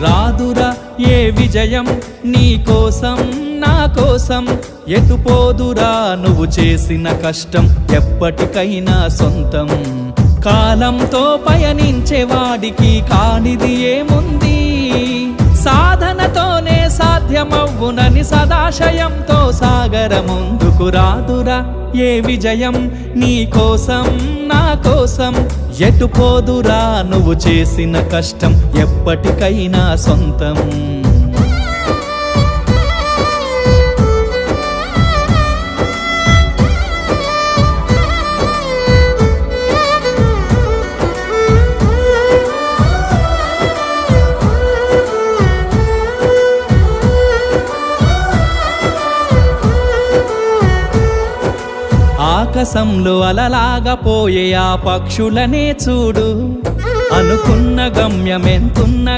రాదురా ఏ విజయం నీ కోసం నా కోసం, ఎటుపోదురా నువ్వు చేసిన కష్టం ఎప్పటికైనా సొంతం. కాలంతో పయనించేవాడికి కానిది ఏముంది, సాధనతోనే సాధ్యమవ్వునని సదాశయంతో సాగర ముందుకు. రాదురా ఏ విజయం నీ కోసం నా కోసం, ఎటుపోదురా నువ్వు చేసిన కష్టం ఎప్పటికైనా సొంతం. ఆకాశంలో అలలాగా పోయే ఆ పక్షులనే చూడు, అనుకున్న గమ్యమెంతున్న